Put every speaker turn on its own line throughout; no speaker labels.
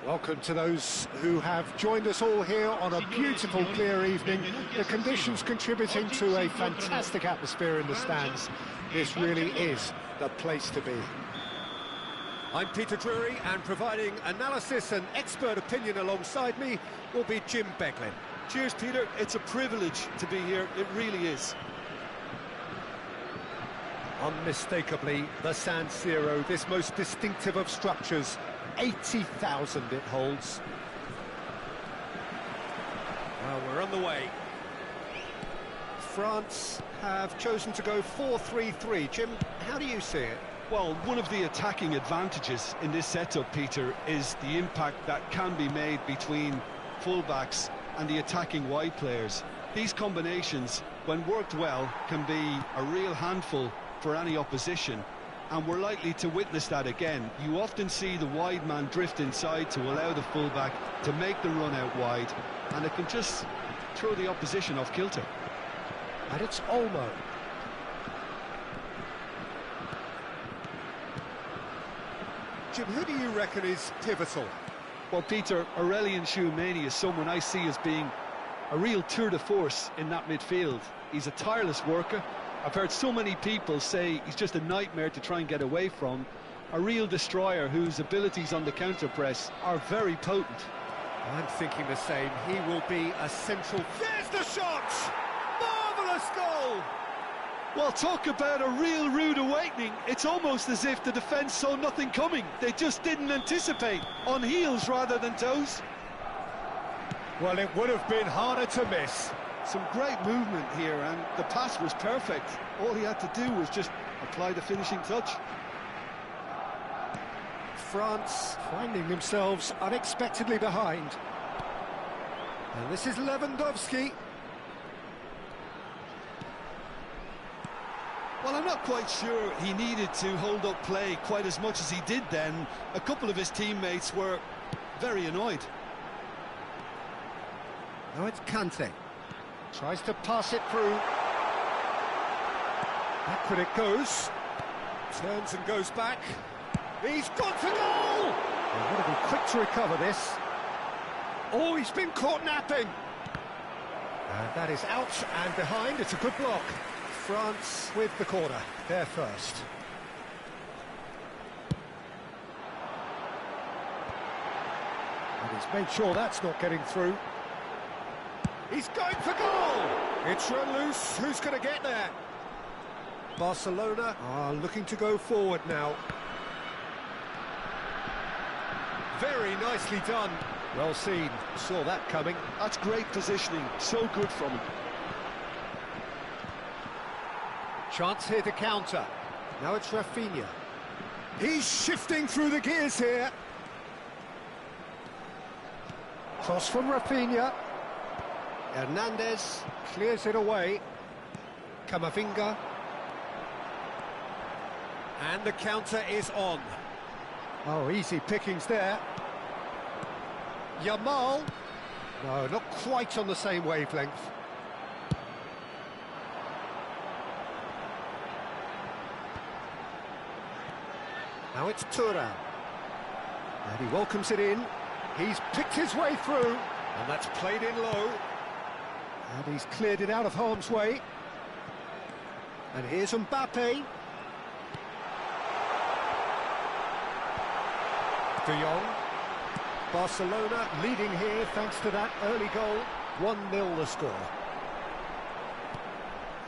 Welcome to those who have joined us all here on a beautiful, clear evening. The conditions contributing to a fantastic atmosphere in the stands. This really is the place to be. I'm Peter Drury, and providing analysis and expert opinion alongside me will be Jim Beglin.
Cheers, Peter. It's a privilege to be here. It really is.
Unmistakably, the San Siro, this most distinctive of structures. 80,000 it holds. Well, we're on the way. France have chosen to go 4-3-3. Jim, how do you see it?
Well, one of the attacking advantages in this setup, Peter, is the impact that can be made between fullbacks and the attacking wide players. These combinations, when worked well, can be a real handful for any opposition. And we're likely to witness that again. You often see the wide man drift inside to allow the fullback to make the run out wide, and it can just throw the opposition off kilter.
And it's Olmo. Jim, who do you reckon is pivotal?
Well, Peter, Aurelien Tchouameni is someone I see as being a real tour de force in that midfield. He's a tireless worker. I've heard so many people say he's just a nightmare to try and get away from. A real destroyer whose abilities on the counter-press are very potent.
I'm thinking the same. He will be a central... There's the shot! Marvellous goal!
Well, talk about a real rude awakening. It's almost as if the defence saw nothing coming. They just didn't anticipate. On heels rather than toes.
Well, it would have been harder to miss.
Some great movement here, and the pass was perfect. All he had to do was just apply the finishing touch.
France finding themselves unexpectedly behind. And this is Lewandowski.
Well, I'm not quite sure he needed to hold up play quite as much as he did then. A couple of his teammates were very annoyed.
Now it's Kante. Tries to pass it through. Backward it goes. Turns and goes back. He's gone for goal! They've got to be quick to recover this. Oh, he's been caught napping. And that is out and behind. It's a good block. France with the corner. They're first. And he's made sure that's not getting through. He's going for goal! It's run loose. Who's going to get there? Barcelona are looking to go forward now. Very nicely done. Well seen. Saw that coming.
That's great positioning. So good from him.
Chance here to counter. Now it's Rafinha. He's shifting through the gears here. Cross from Rafinha. Hernandez clears it away. Camavinga. And the counter is on. Oh, easy pickings there. Yamal. No, not quite on the same wavelength. Now it's Thuram. And he welcomes it in. He's picked his way through. And that's played in low. And he's cleared it out of harm's way. And here's Mbappe. De Jong. Barcelona leading here thanks to that early goal. 1-0 the score.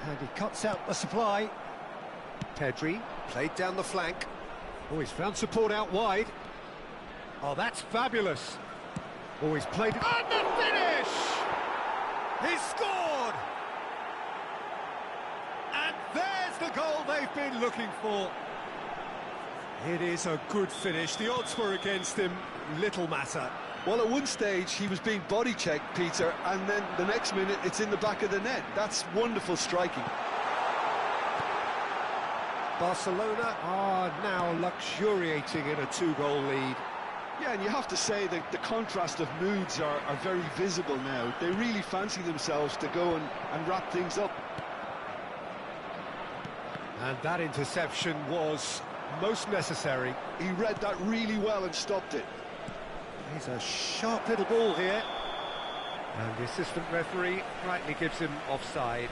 And he cuts out the supply. Pedri played down the flank. Oh, he's found support out wide. Oh, that's fabulous. Oh, he's played it. And the finish! He's scored! And there's the goal they've been looking for. It is a good finish. The odds were against him. Little matter.
Well, at one stage, he was being body-checked, Peter, and then the next minute, it's in the back of the net. That's wonderful striking.
Barcelona are now luxuriating in a 2-goal lead.
Yeah, and you have to say that the contrast of moods are very visible now. They really fancy themselves to go and wrap things up.
And that interception was most necessary.
He read that really well and stopped it.
He's a sharp little ball here. And the assistant referee rightly gives him offside.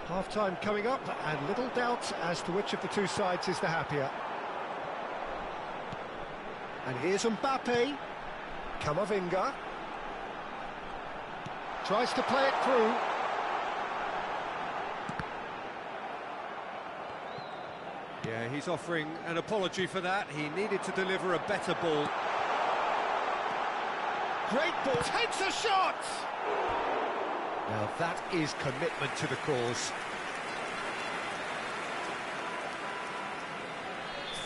Half-time coming up, and little doubt as to which of the two sides is the happier. And here's Mbappe. Camavinga. Tries to play it through. Yeah, he's offering an apology for that. He needed to deliver a better ball. Great ball. Takes a shot! Now that is commitment to the cause.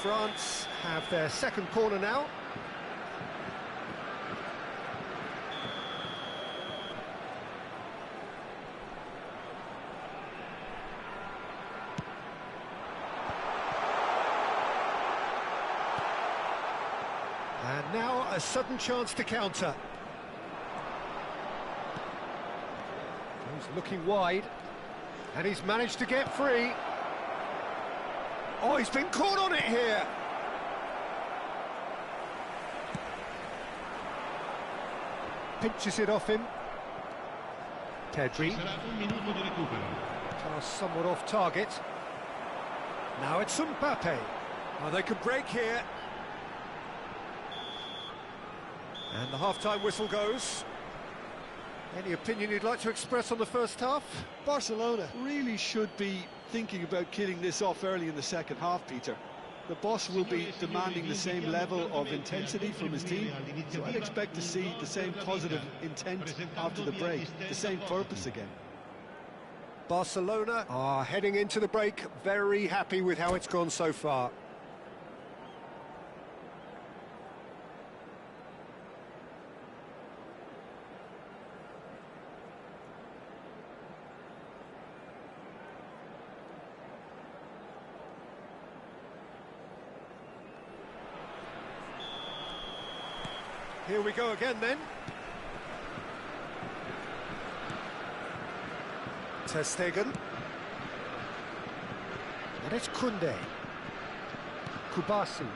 France have their second corner now. And now a sudden chance to counter. He's looking wide, and he's managed to get free. Oh, he's been caught on it here. Pinches it off him. Pedri. Pass somewhat off target. Now it's Mbappe. Oh, they can break here. And the half-time whistle goes. Any opinion you'd like to express on the first half?
Barcelona really should be thinking about killing this off early in the second half, Peter. The boss will be demanding the same level of intensity from his team, so I'd expect to see the same positive intent after the break, the same purpose again.
Barcelona are heading into the break very happy with how it's gone so far. Here we go again then. Ter Stegen. And it's Koundé. Kubasi.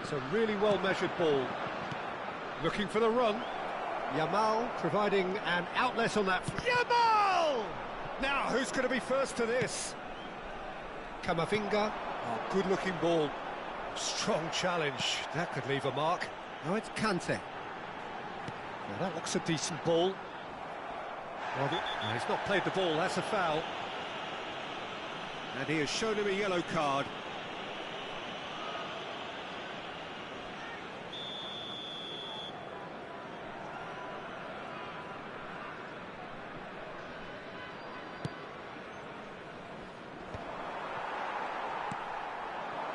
It's a really well-measured ball. Looking for the run. Yamal providing an outlet on that. Yamal! Now, who's going to be first to this? Camavinga. Oh, good-looking ball. Strong challenge, that could leave a mark. Now it's Kante. Now that looks a decent ball. Well, no, he's not played the ball, that's a foul. And he has shown him a yellow card.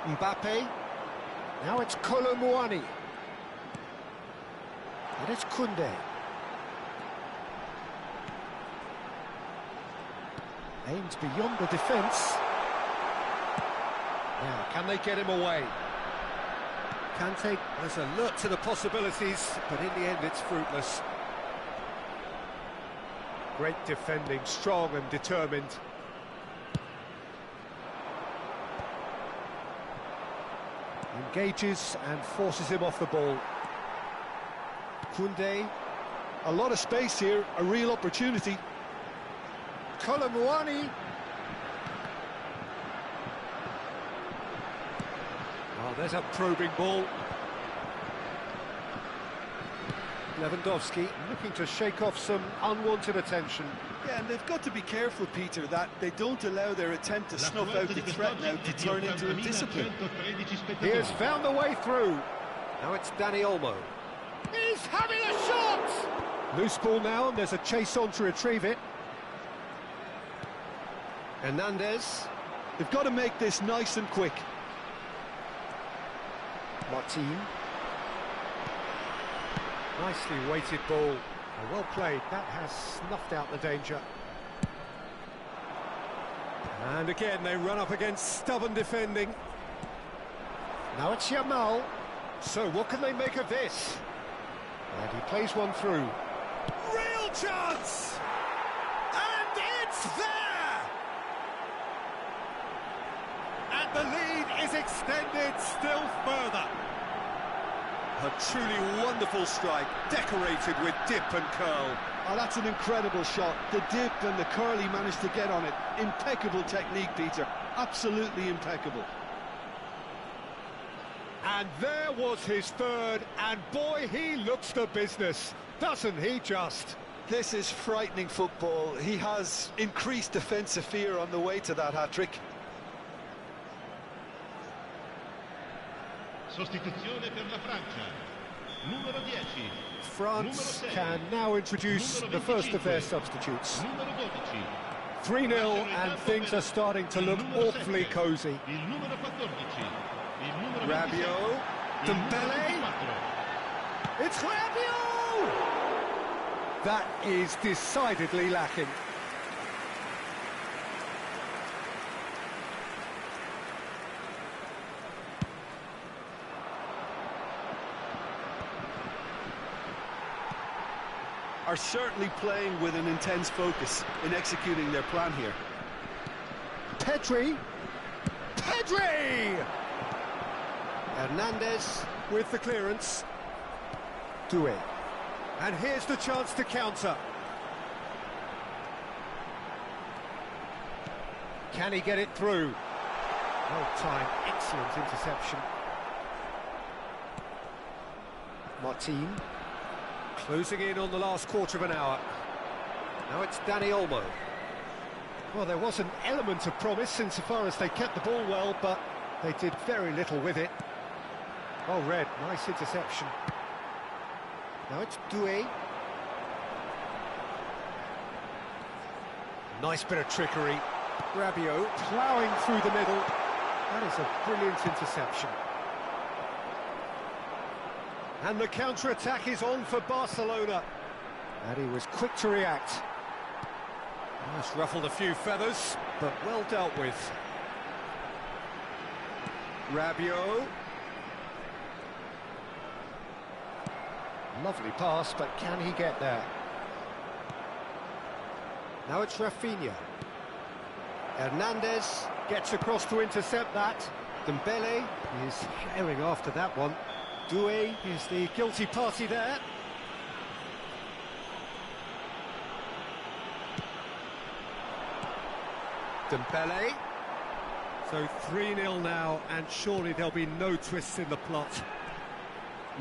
Mbappe. Now it's Kolo Muani. And it's Koundé. Aims beyond the defence. Now, can they get him away? Kante has alert to the possibilities, but in the end it's fruitless. Great defending, strong and determined. Engages and forces him off the ball. Koundé.
A lot of space here, a real opportunity.
Kolo Muani. Oh, there's a probing ball. Lewandowski looking to shake off some unwanted attention.
Yeah, and they've got to be careful, Peter, that they don't allow their attempt to snuff out the threat now to turn into a discipline.
He has found the way through. Now it's Dani Olmo. He's having a shot! Loose ball now, and there's a chase on to retrieve it. Hernandez.
They've got to make this nice and quick.
Martin. Nicely weighted ball. Well played. That has snuffed out the danger. And again, they run up against stubborn defending. Now it's Yamal. So what can they make of this? And he plays one through. Real chance! And it's there! And the lead is extended still further.
A truly wonderful strike, decorated with dip and curl. Oh, that's an incredible shot. The dip and the curl he managed to get on it. Impeccable technique, Peter. Absolutely impeccable.
And there was his third, and boy, he looks the business, doesn't he just?
This is frightening football. He has increased defensive fear on the way to that hat-trick.
Sostituzione per la Francia. Numero 10.
France can now introduce the first of their substitutes.
Numero 12.
3-0 and things are starting to look awfully cosy.
Il numero 14. Il numero
Rabiot,
27.
Dembele, it's Rabiot! That is decidedly lacking.
Are certainly playing with an intense focus in executing their plan here.
Pedri! Hernandez with the clearance. Doué. And here's the chance to counter. Can he get it through? Well timed, excellent interception. Martin. Closing in on the last quarter of an hour. Now it's Dani Olmo. Well, there was an element of promise insofar as they kept the ball well, but they did very little with it. Oh, Red, nice interception. Now it's Doué. Nice bit of trickery. Rabiot ploughing through the middle. That is a brilliant interception. And the counter-attack is on for Barcelona. And he was quick to react. Nice, ruffled a few feathers, but well dealt with. Rabiot. Lovely pass, but can he get there? Now it's Rafinha. Hernandez gets across to intercept that. Dembele is herring after that one. Doué is the guilty party there. Dembele. So 3-0 now, and surely there'll be no twists in the plot.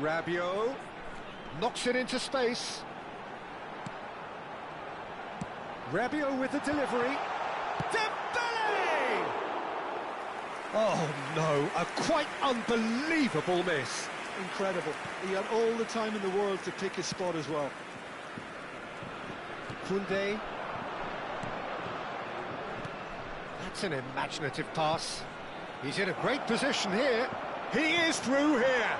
Rabiot knocks it into space. Rabiot with the delivery. Dembele! Oh no, a quite unbelievable miss.
Incredible. He had all the time in the world to pick his spot as well.
Koundé. That's an imaginative pass. He's in a great position here. He is through here.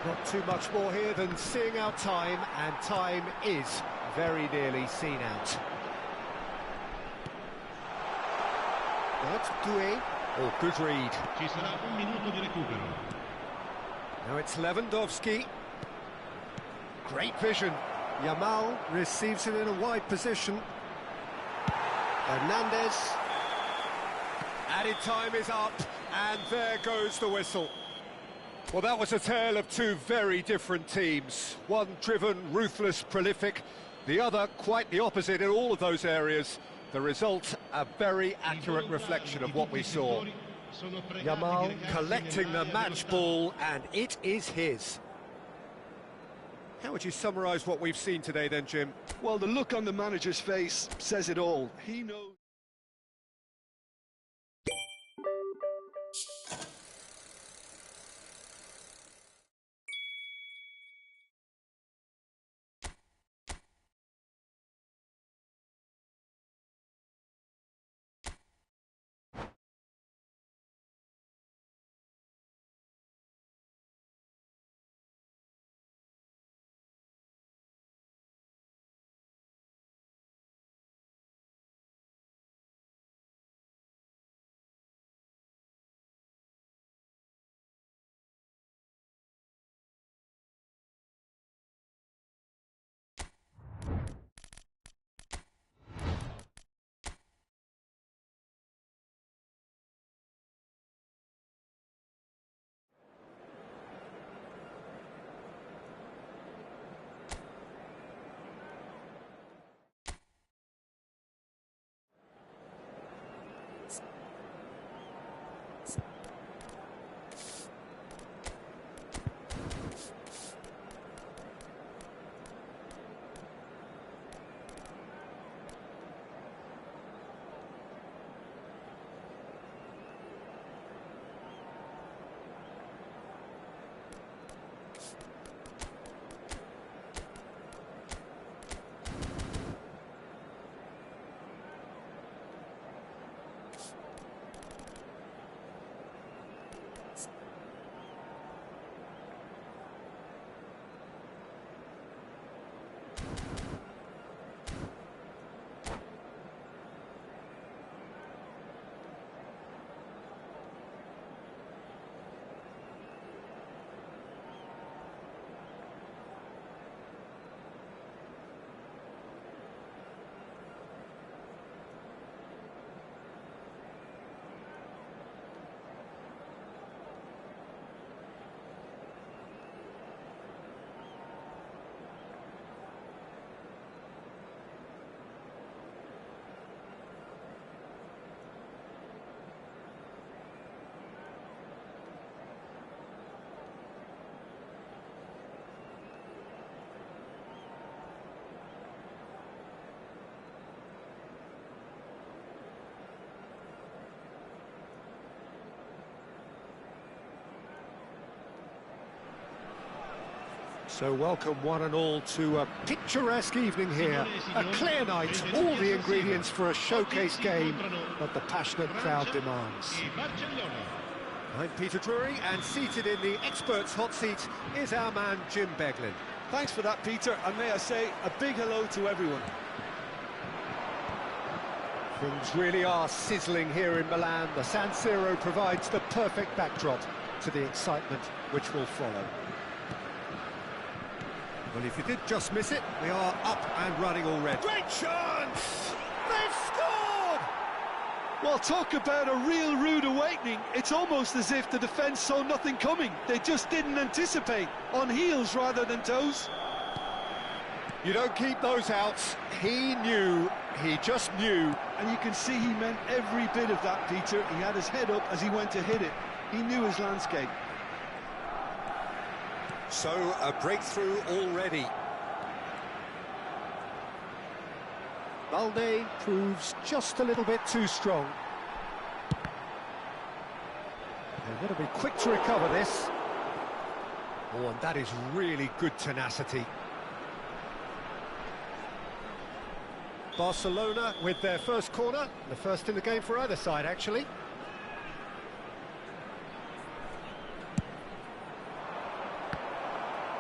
Not too much more here than seeing out time, and time is very nearly seen out. That's Doué. Oh, good read.
Ci sarà un minuto di recupero.
Now it's Lewandowski. Great vision. Yamal receives it in a wide position. Hernandez. Added time is up, and there goes the whistle. Well, that was a tale of two very different teams. One driven, ruthless, prolific. The other quite the opposite in all of those areas. The result, a very accurate reflection of what we saw. Yamal collecting the match ball, and it is his. How would you summarise what we've seen today then, Jim?
Well, the look on the manager's face says it all. He knows.
So welcome one and all to a picturesque evening here, a clear night, all the ingredients for a showcase game that the passionate crowd demands. I'm Peter Drury, and seated in the experts' hot seat is our man Jim Beglin.
Thanks for that, Peter, and may I say a big hello to everyone.
Things really are sizzling here in Milan. The San Siro provides the perfect backdrop to the excitement which will follow. Well, if you did just miss it, we are up and running already. Great chance! They've scored!
Well, talk about a real rude awakening. It's almost as if the defence saw nothing coming. They just didn't anticipate, on heels rather than toes.
You don't keep those outs. He knew, he just knew.
And you can see he meant every bit of that, Peter. He had his head up as he went to hit it. He knew his landscape.
So, a breakthrough already. Balde proves just a little bit too strong. They're going to be quick to recover this. Oh, and that is really good tenacity. Barcelona with their first corner, the first in the game for either side, actually.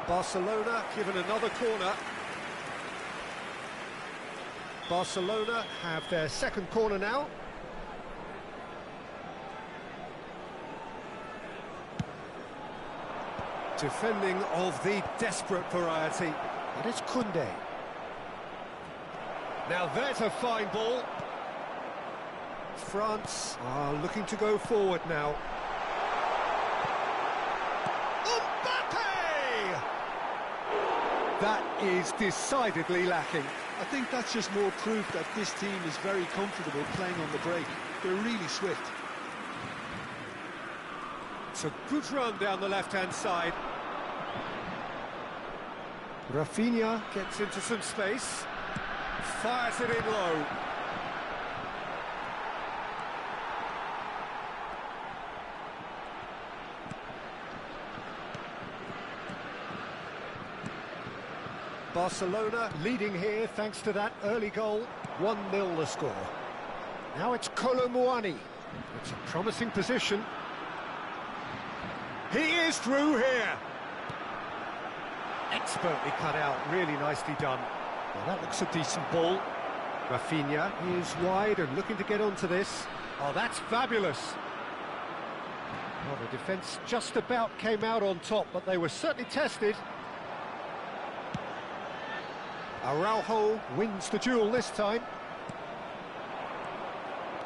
Barcelona given another corner. Barcelona have their second corner now. Defending of the desperate variety. And it's Koundé. Now there's a fine ball. France are looking to go forward now. That is decidedly lacking.
I think that's just more proof that this team is very comfortable playing on the break. They're really swift.
It's a good run down the left-hand side. Rafinha gets into some space. Fires it in low. Barcelona leading here thanks to that early goal. 1-0 the score. Now it's Kolo Muani. It's a promising position. He is through here. Expertly cut out, really nicely done. Well, that looks a decent ball. Rafinha is wide and looking to get onto this. Oh, that's fabulous. Well, the defence just about came out on top, but they were certainly tested. Araujo wins the duel this time.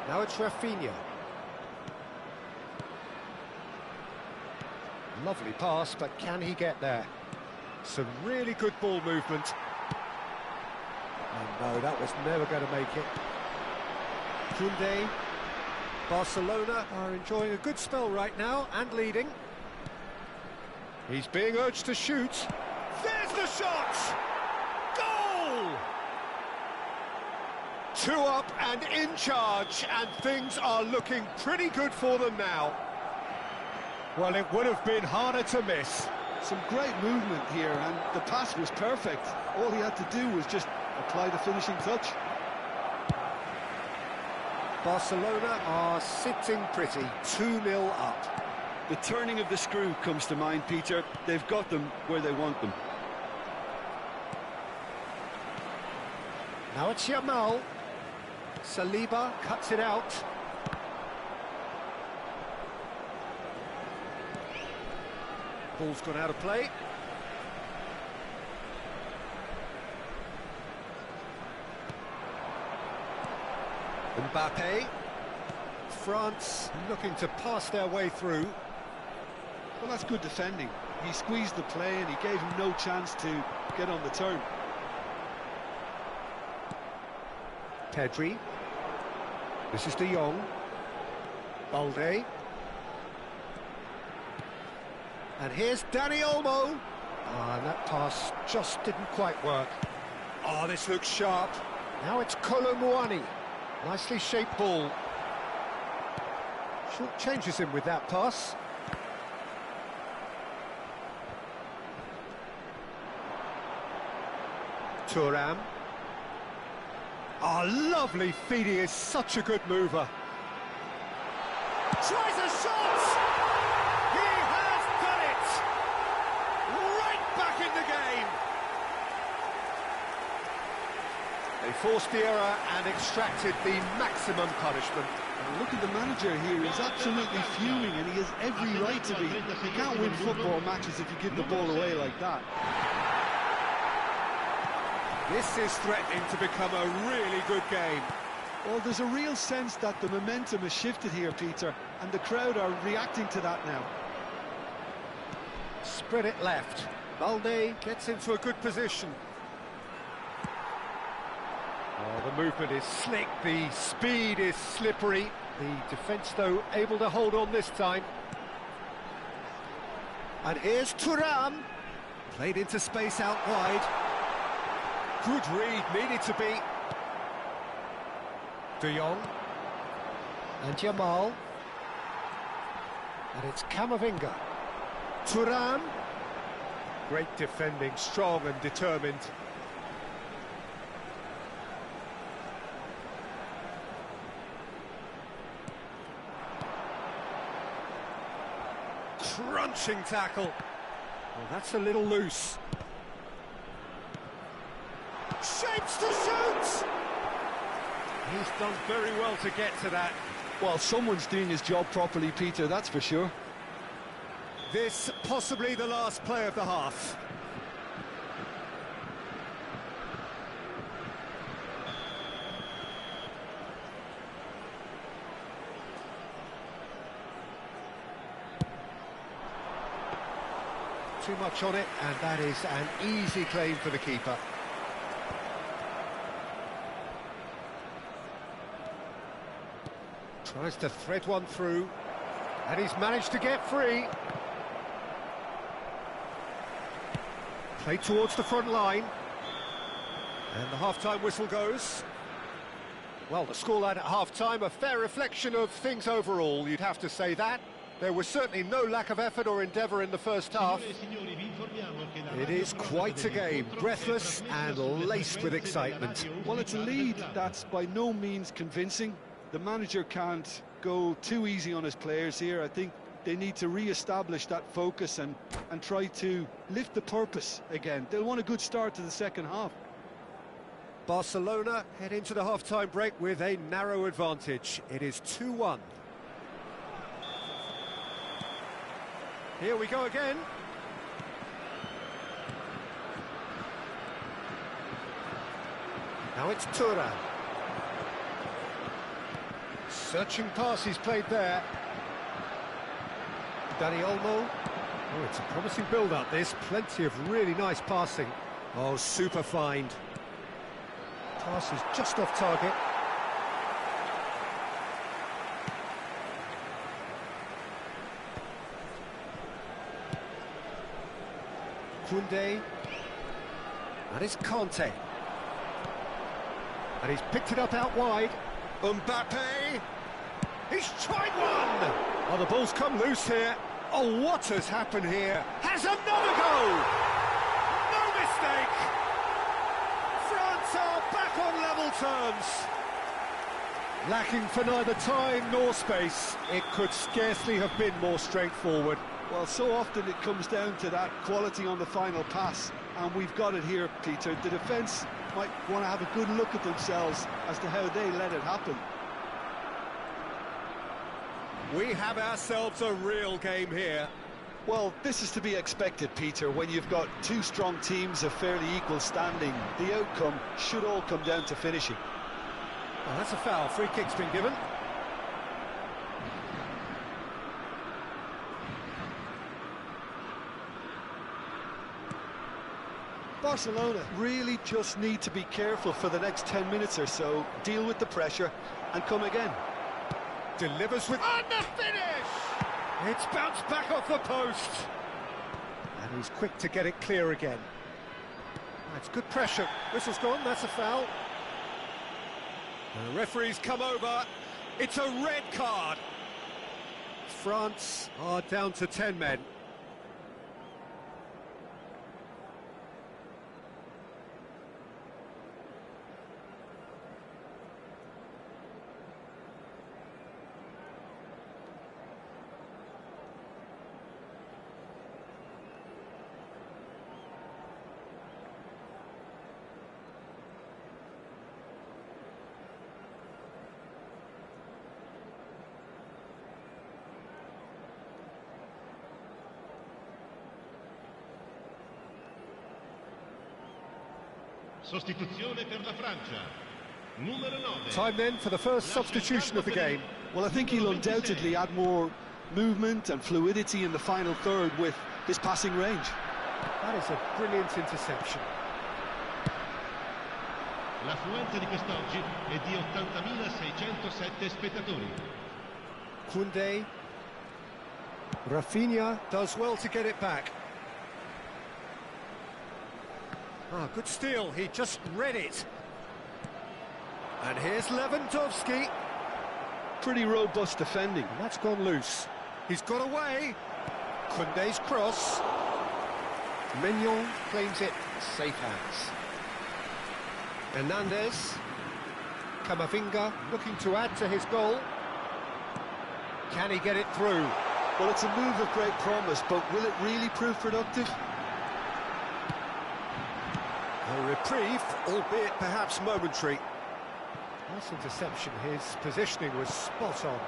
Now it's Rafinha. Lovely pass, but can he get there? Some really good ball movement. Oh no, that was never going to make it. Koundé. Barcelona are enjoying a good spell right now and leading. He's being urged to shoot. There's the shot! Goal! 2 up and in charge, and things are looking pretty good for them now. Well, it would have been harder to miss.
Some great movement here, and the pass was perfect. All he had to do was just apply the finishing touch.
Barcelona are sitting pretty, 2-0 up.
The turning of the screw comes to mind, Peter. They've got them where they want them.
Now it's Yamal. Saliba cuts it out. Ball's gone out of play. Mbappe. France looking to pass their way through.
Well, that's good defending. He squeezed the play and he gave him no chance to get on the turn.
Pedri. This is De Jong. Balde. And here's Dani Olmo. And that pass just didn't quite work. Oh, this looks sharp. Now it's Kolo Muani. Nicely shaped ball. Short changes him with that pass. Thuram. Oh, lovely feed, he is such a good mover. Tries a shot! He has done it! Right back in the game! They forced the error and extracted the maximum punishment.
And look at the manager here, he's absolutely fuming and he has every right to be. You can't win football matches if you give the ball away like that.
This is threatening to become a really good game.
Well, there's a real sense that the momentum has shifted here, Peter, and the crowd are reacting to that now.
Spread it left. Balde gets into a good position. Oh, the movement is slick, the speed is slippery. The defence, though, able to hold on this time. And here's Thuram. Played into space out wide. Good read, needed to be. De Jong. And Jamal. And it's Camavinga. Thuram. Great defending, strong and determined. Crunching tackle. Well, that's a little loose. Shapes to shoot! He's done very well to get to that.
Well, someone's doing his job properly, Peter, that's for sure.
This possibly the last play of the half. Too much on it, and that is an easy claim for the keeper. Tries to thread one through, and he's managed to get free. Played towards the front line, and the half-time whistle goes. Well, the scoreline at half-time, a fair reflection of things overall, you'd have to say that. There was certainly no lack of effort or endeavour in the first half. It is quite a game, breathless and laced with excitement.
Well, it's a lead that's by no means convincing. The manager can't go too easy on his players here. I think they need to re-establish that focus and try to lift the purpose again. They'll want a good start to the second half.
Barcelona head into the half-time break with a narrow advantage. It is 2-1. Here we go again. Now it's Thuram. Searching pass he's played there. Dani Olmo. Oh, it's a promising build-up, this. Plenty of really nice passing. Oh, super find. Pass is just off target. Koundé. And it's Conte. And he's picked it up out wide. Mbappe. He's tried one! Oh, the ball's come loose here. Oh, what has happened here? Has another goal! No mistake! France are back on level terms. Lacking for neither time nor space. It could scarcely have been more straightforward.
Well, so often it comes down to that quality on the final pass, and we've got it here, Peter. The defence might want to have a good look at themselves as to how they let it happen.
We have ourselves a real game here.
Well, this is to be expected, Peter, when you've got two strong teams of fairly equal standing. The outcome should all come down to finishing.
Well, that's a foul. Free kick's been given.
Barcelona really just need to be careful for the next 10 minutes or so, deal with the pressure and come again.
Delivers with... And the finish! It's bounced back off the post. And he's quick to get it clear again. That's good pressure. Whistle's gone, that's a foul. The referee's come over. It's a red card. France are down to 10 men.
Sostituzione per la Francia. Numero 9.
Time then for the first substitution of the game.
Well, I think he'll undoubtedly add more movement and fluidity in the final third with his passing range.
That is a brilliant interception.
L'affluenza di quest'oggi è di 80.607 spettatori.
Koundé. Rafinha does well to get it back. Ah, good steal, he just read it. And here's Lewandowski.
Pretty robust defending.
And that's gone loose. He's got away. Koundé's cross. Mignon claims it, safe hands. Hernandez. Camavinga looking to add to his goal. Can he get it through?
Well, it's a move of great promise, but will it really prove productive?
A reprieve, albeit perhaps momentary. Nice interception, his positioning was spot on.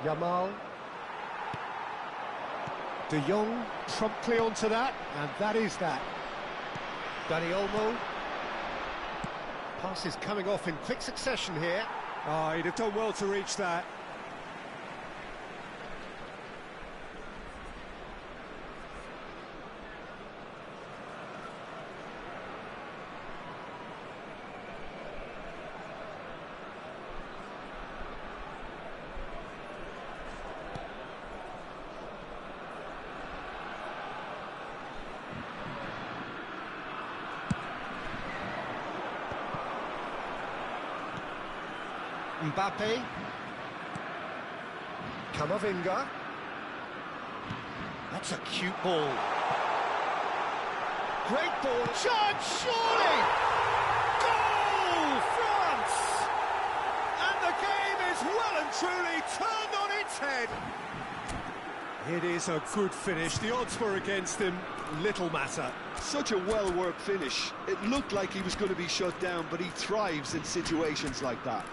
Yamal. De Jong promptly onto that, and that is that. Dani Olmo. Passes coming off in quick succession here. Oh, he'd have done well to reach that. Mbappe. Camavinga. That's a cute ball. Great ball. Shot, surely! Goal, France! And the game is well and truly turned on its head. It is a good finish. The odds were against him. Little matter.
Such a well-worked finish. It looked like he was going to be shut down, but he thrives in situations like that.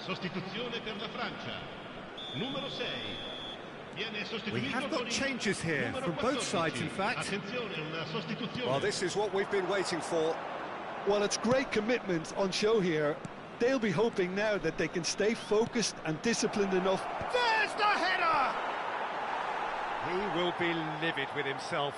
Sostituzione per la Francia. Numero 6. Viene sostituito.
We have got changes here from both sides, in fact.
Attenzione, una sostituzione.
Well, this is what we've been waiting for.
Well, it's great commitment on show here. They'll be hoping now that they can stay focused and disciplined enough.
There's the header! He will be livid with himself.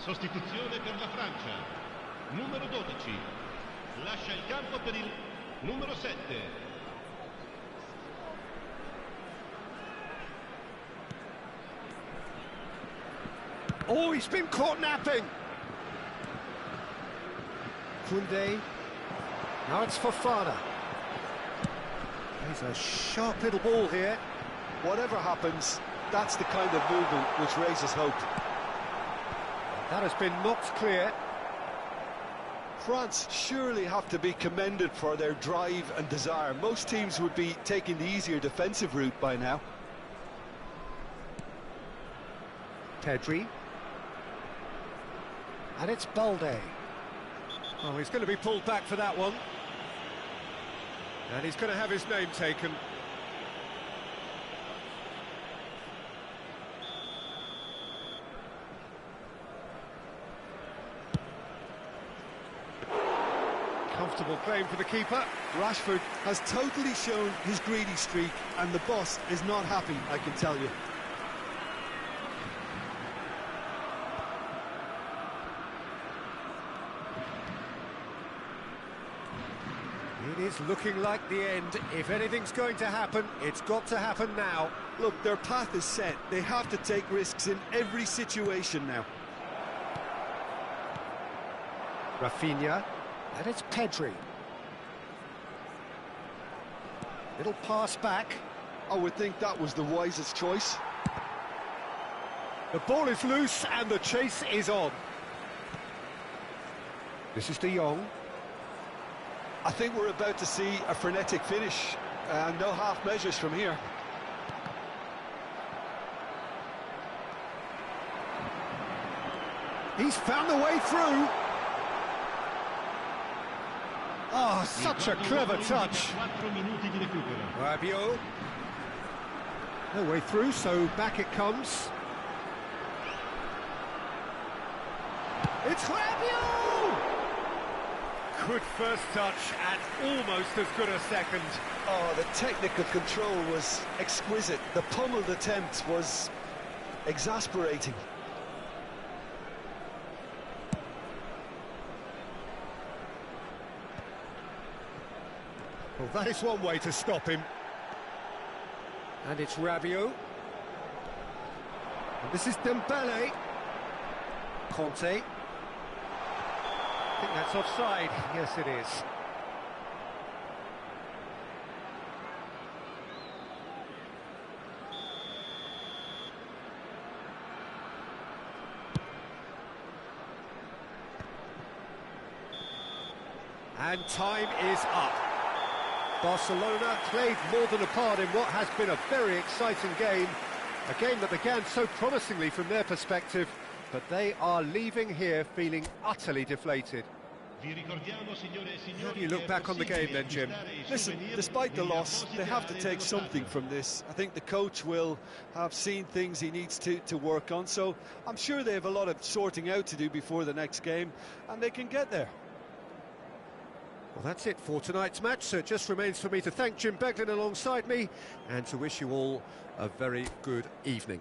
Sostituzione per la Francia. Numero 12. Lascia il campo per il numero 7.
Oh, he's been caught napping. Koundé. Now it's Fofana. There's a sharp little ball here.
Whatever happens, that's the kind of movement which raises hope.
That has been knocked clear.
France surely have to be commended for their drive and desire. Most teams would be taking the easier defensive route by now.
Pedri. And it's Balde. Oh, he's going to be pulled back for that one. And he's going to have his name taken. sensible claim for the keeper.
Rashford has totally shown his greedy streak, and the boss is not happy, I can tell you.
It is looking like the end. If anything's going to happen, it's got to happen now.
Look, their path is set. They have to take risks in every situation now.
Rafinha, and it's Pedri. Little pass back.
I would think that was the wisest choice.
The ball is loose and the chase is on. This is De Jong.
I think we're about to see a frenetic finish. No half measures from here.
He's found the way through. Oh, such a clever touch. Rabiot. No way through, so back it comes. It's Rabiot! Good first touch and almost as good a second.
Oh, the technical control was exquisite. The pummeled attempt was exasperating.
Well, that is one way to stop him. And it's Rabiot. And this is Dembele. Conte. I think that's offside. Yes, it is. And time is up. Barcelona played more than a part in what has been a very exciting game. A game that began so promisingly from their perspective, but they are leaving here feeling utterly deflated. How do you look back on the game then, Jim?
Listen, despite the loss, they have to take something from this. I think the coach will have seen things he needs to work on, so I'm sure they have a lot of sorting out to do before the next game, and they can get there.
Well, that's it for tonight's match, so it just remains for me to thank Jim Beglin alongside me and to wish you all a very good evening.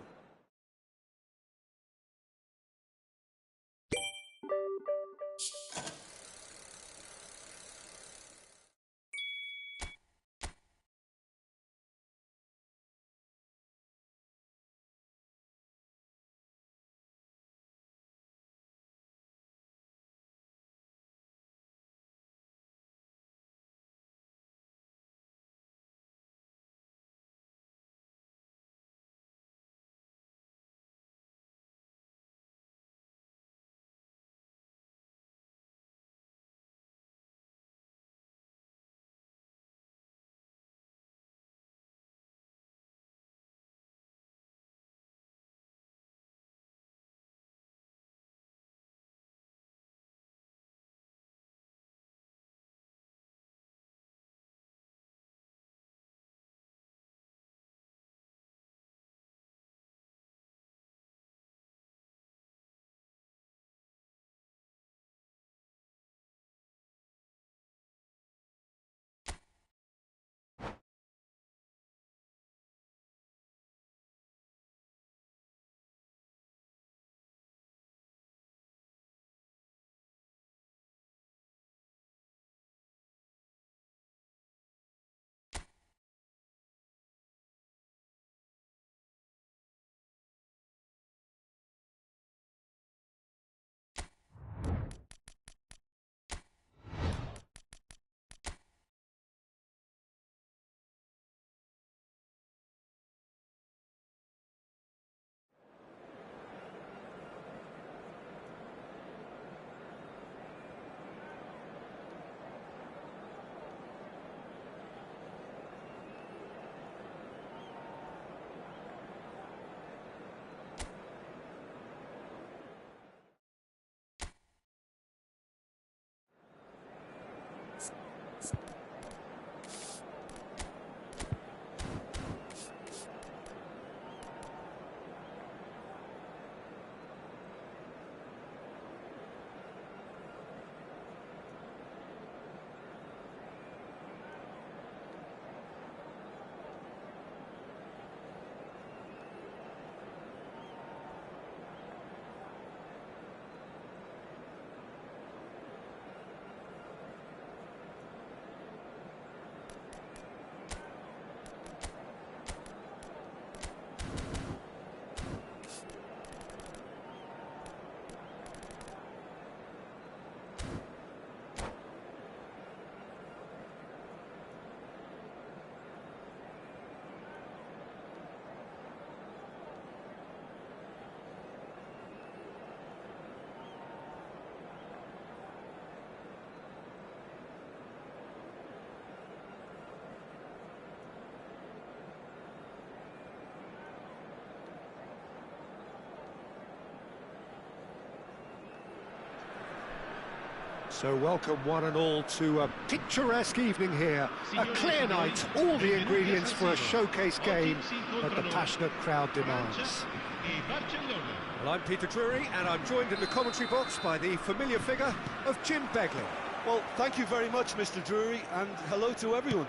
So welcome one and all to a picturesque evening here. A clear night, all the ingredients for a showcase game that the passionate crowd demands.
Well, I'm Peter Drury, and I'm joined in the commentary box by the familiar figure of Jim Begley.
Well, thank you very much, Mr. Drury, and hello to everyone.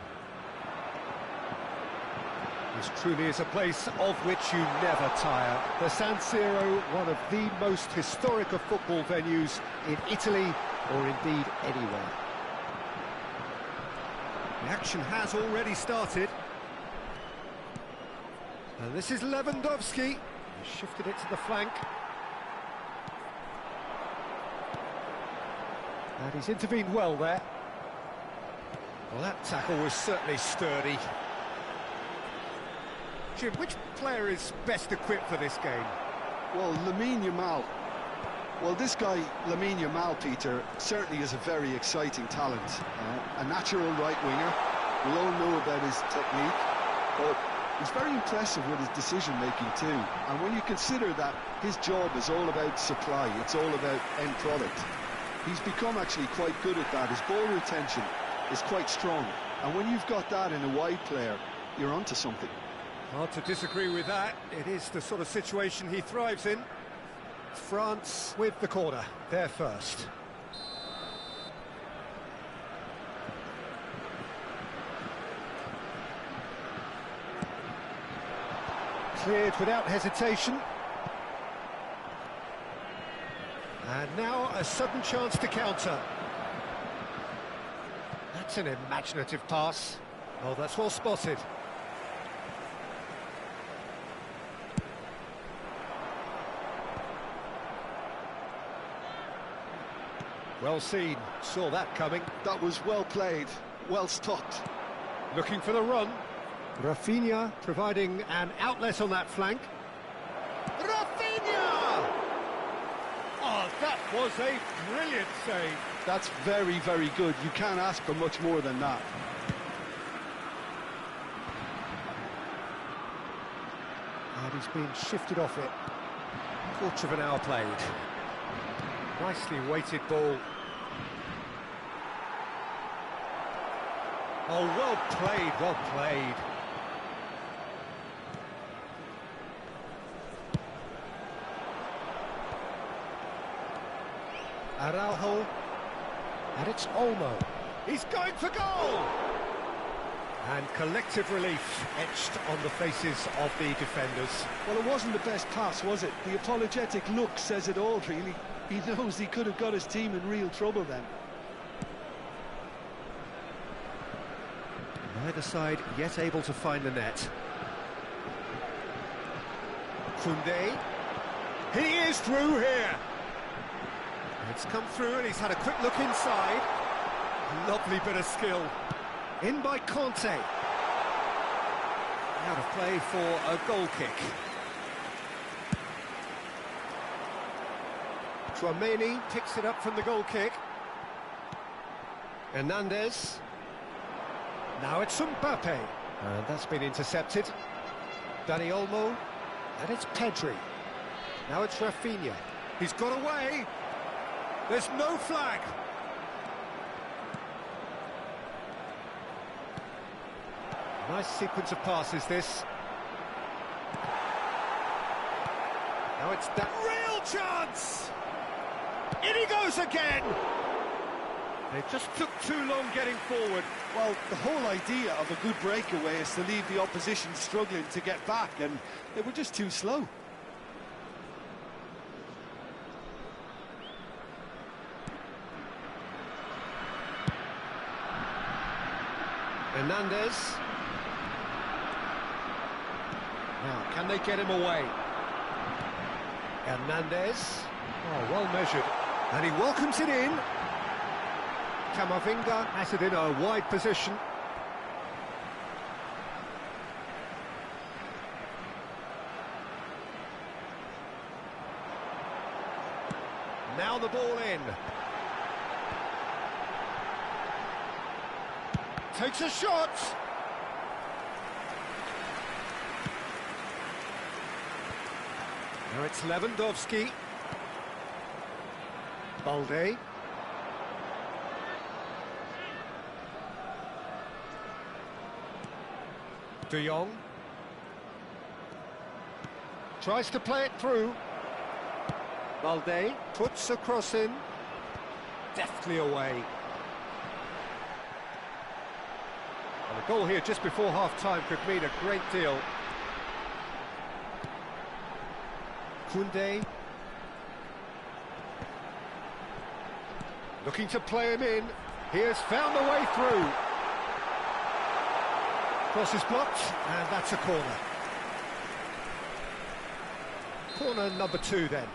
This truly is a place of which you never tire. The San Siro, one of the most historic of football venues in Italy, or indeed anywhere.
The action has already started. And this is Lewandowski.
He shifted it to the flank. And he's intervened well there.
Well, that tackle was certainly sturdy. Jim, which player is best equipped for this game?
Well, Lamine Yamal. Well, this guy, Lamine Yamal, Peter, certainly is a very exciting talent. A natural right winger. We all know about his technique, but he's very impressive with his decision-making too. And when you consider that his job is all about supply, it's all about end product, he's become actually quite good at that. His ball retention is quite strong. And when you've got that in a wide player, you're onto something.
Hard to disagree with that. It is the sort of situation he thrives in.
France with the corner, they're first. Cleared without hesitation. And now a sudden chance to counter. That's an imaginative pass. Oh, that's well spotted. Well seen, saw that coming.
That was well played, well stopped.
Looking for the run. Rafinha providing an outlet on that flank.
Rafinha! Oh, that was a brilliant save.
That's very, very good. You can't ask for much more than that.
And he's been shifted off it.
Quarter of an hour played.
Nicely weighted ball.
Oh, well played, well played.
Araujo. And it's Olmo.
He's going for goal!
And collective relief etched on the faces of the defenders.
Well, it wasn't the best pass, was it? The apologetic look says it all, really. He knows he could have got his team in real trouble then.
Neither side yet able to find the net. Koundé. He is through here. It's come through and he's had a quick look inside. Lovely bit of skill.
In by Conte.
Out of play for a goal kick.
Tchouaméni picks it up from the goal kick. Hernandez. Now it's Mbappe. And that's been intercepted. Dani Olmo. And it's Pedri. Now it's Rafinha.
He's got away. There's no flag.
Nice sequence of passes, this. Now it's that
Real chance! In he goes again!
They just took too long getting forward.
Well, the whole idea of a good breakaway is to leave the opposition struggling to get back, and they were just too slow.
Hernandez. Now, can they get him away? Hernandez. Oh, well measured.
And he welcomes it in.
Camavinga has it in a wide position.
Now the ball in. Takes a shot.
Now it's Lewandowski. Balde. De Jong. Tries to play it through. Balde puts a cross in. Deftly away. And a goal here just before half-time could mean a great deal. Koundé. Looking to play him in. He has found the way through. Cross is blocked, and that's a corner. Corner number 2 then.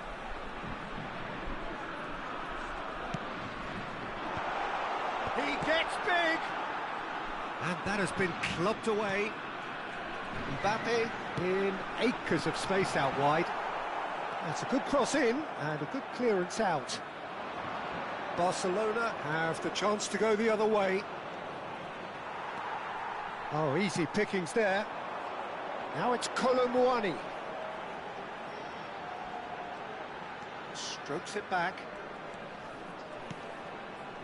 He gets big! And that has been clubbed away. Mbappe in acres of space out wide. That's a good cross in, and a good clearance out. Barcelona have the chance to go the other way. Oh, easy pickings there. Now it's Colomboani. Strokes it back.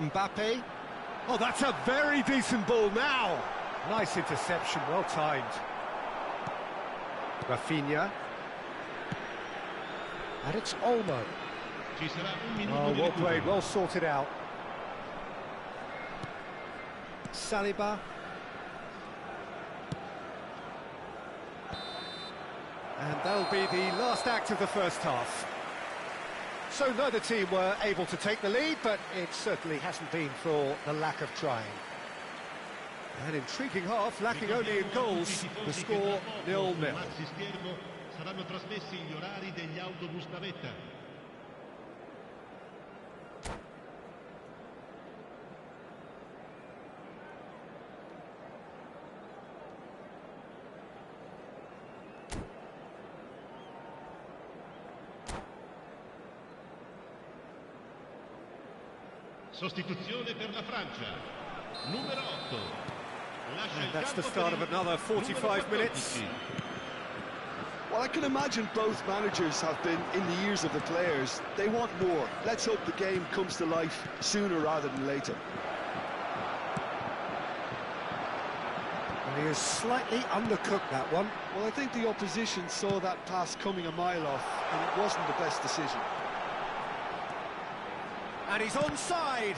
Mbappe. Oh, that's a very decent ball now. Nice interception, well timed. Rafinha. And it's Olmo. Oh, well played, well sorted out. Saliba. And that'll be the last act of the first half. So neither team were able to take the lead, but it certainly hasn't been for the lack of trying. An intriguing half, lacking only in goals. The score 0-0.
Saranno trasmessi gli orari degli autobus navetta. Sostituzione per la Francia. Numero 8.
And that's the start of another 45 minutes.
Well, I can imagine both managers have been in the ears of the players. They want more. Let's hope the game comes to life sooner rather than later.
And he has slightly undercooked that one.
Well, I think the opposition saw that pass coming a mile off, and it wasn't the best decision.
And he's onside.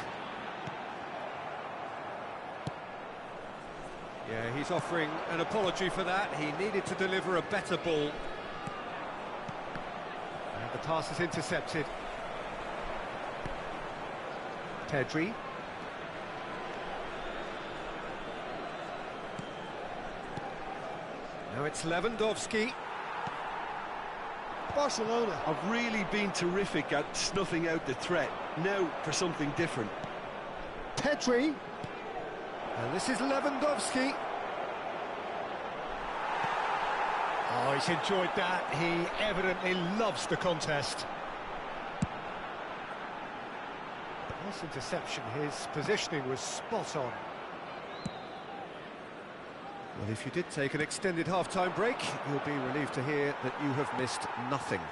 Yeah, he's offering an apology for that. He needed to deliver a better ball. And the pass is intercepted. Pedri. Now it's Lewandowski.
Barcelona have really been terrific at snuffing out the threat. Now for something different.
Pedri. And this is Lewandowski. Oh, he's enjoyed that. He evidently loves the contest. Nice interception. His positioning was spot on. Well, if you did take an extended half-time break, you'll be relieved to hear that you have missed nothing.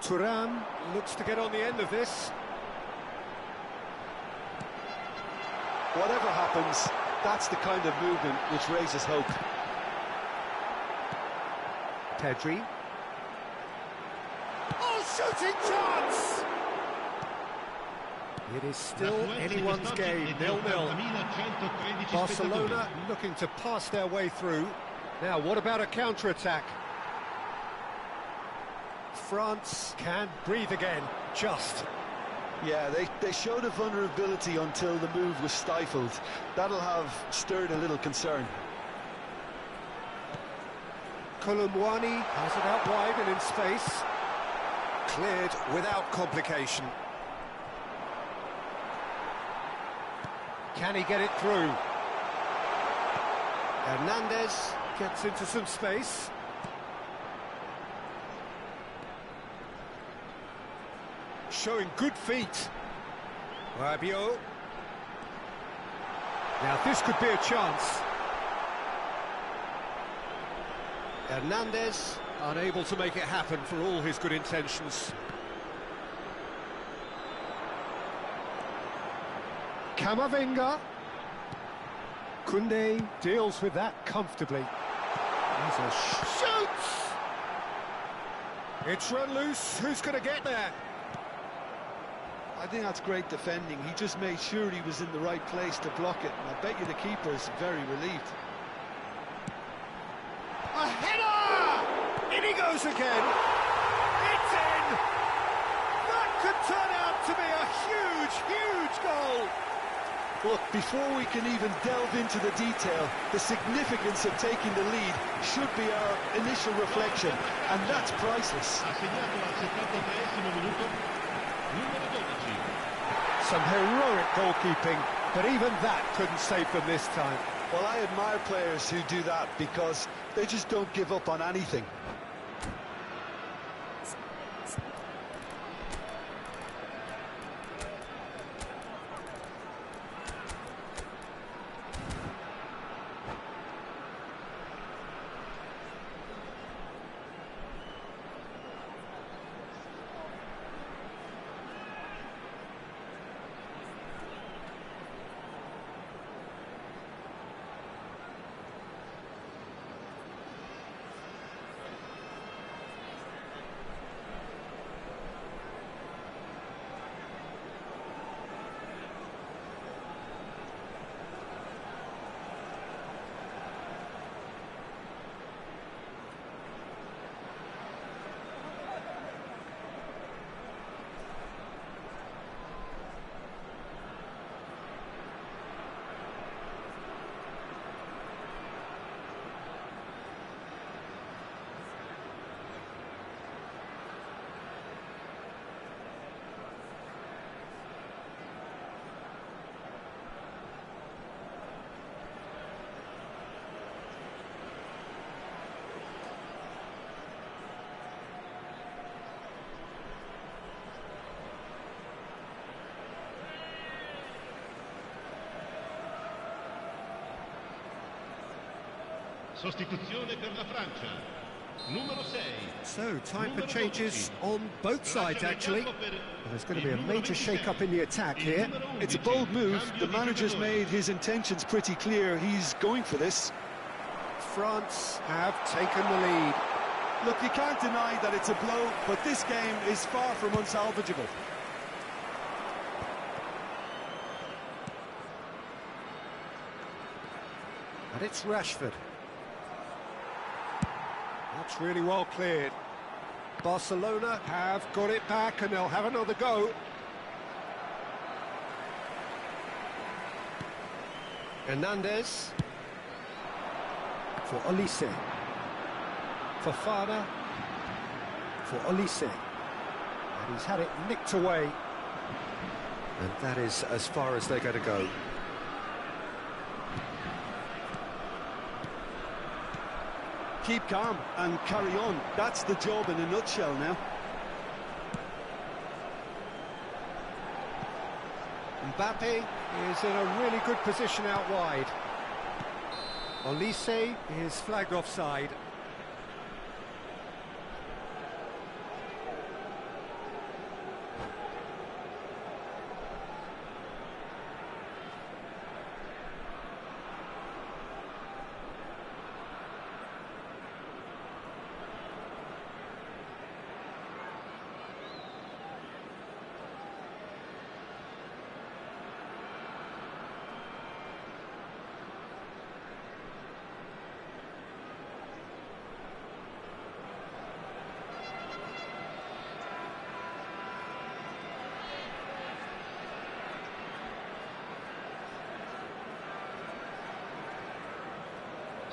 Thuram looks to get on the end of this.
Whatever happens, that's the kind of movement which raises hope.
Pedri. Oh, shooting chance! It is still anyone's game, 0-0. Barcelona looking to pass their way through. Now, what about a counter-attack? France can breathe again, just.
Yeah, they showed a vulnerability until the move was stifled. That'll have stirred a little concern.
Colomboani has it out wide and in space. Cleared without complication. Can he get it through? Hernandez gets into some space. Showing good feet. Rabiot. Now this could be a chance. Hernandez unable to make it happen for all his good intentions. Camavinga. Koundé deals with that comfortably. He's a shoots! It's run loose. Who's going to get there?
I think that's great defending. He just made sure he was in the right place to block it, and I bet you the keeper's very relieved.
A header! In he goes again. It's in! That could turn out to be a huge, huge goal.
Look, before we can even delve into the detail, the significance of taking the lead should be our initial reflection, and that's priceless.
Ha segnato al 73esimo minuto, numero 12.
Some heroic goalkeeping, but even that couldn't save them this time.
Well, I admire players who do that because they just don't give up on anything.
Sostituzione per la Francia. Numero 6.
So, time for changes on both sides, actually.
Well, there's going to be a major shake-up in the attack here.
It's a bold move. The manager's made his intentions pretty clear. He's going for this.
France have taken the lead.
Look, you can't deny that it's a blow, but this game is far from unsalvageable.
And it's Rashford. That's really well cleared. Barcelona have got it back and they'll have another go. Hernandez. For Olise. Fofana. For Olise. And he's had it nicked away. And that is as far as they're going to go.
Keep calm and carry on. That's the job in a nutshell now.
Mbappe is in a really good position out wide. Olise
Is flagged offside.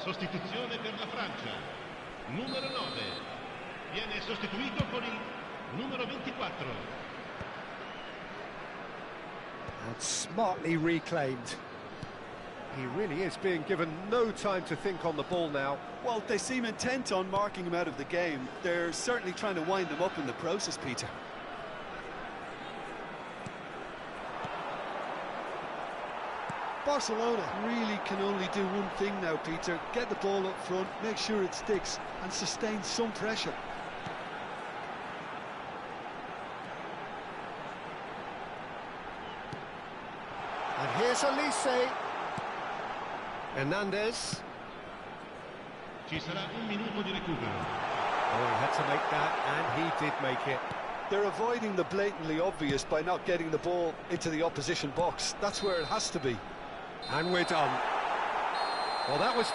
Sostituzione per la Francia. Numero 9. Viene sostituito con il numero 24.
and smartly reclaimed. He really is being given no time to think on the ball now.
Well, they seem intent on marking him out of the game. They're certainly trying to wind him up in the process, Peter. Barcelona really can only do one thing now, Peter. Get the ball up front, make sure it sticks, and sustain some pressure.
And here's Olise.
Hernandez.
Ci sarà un minuto di recupero.
Oh, he had to make that, and he did make it.
They're avoiding the blatantly obvious by not getting the ball into the opposition box. That's where it has to be.
And we're done. Well, that was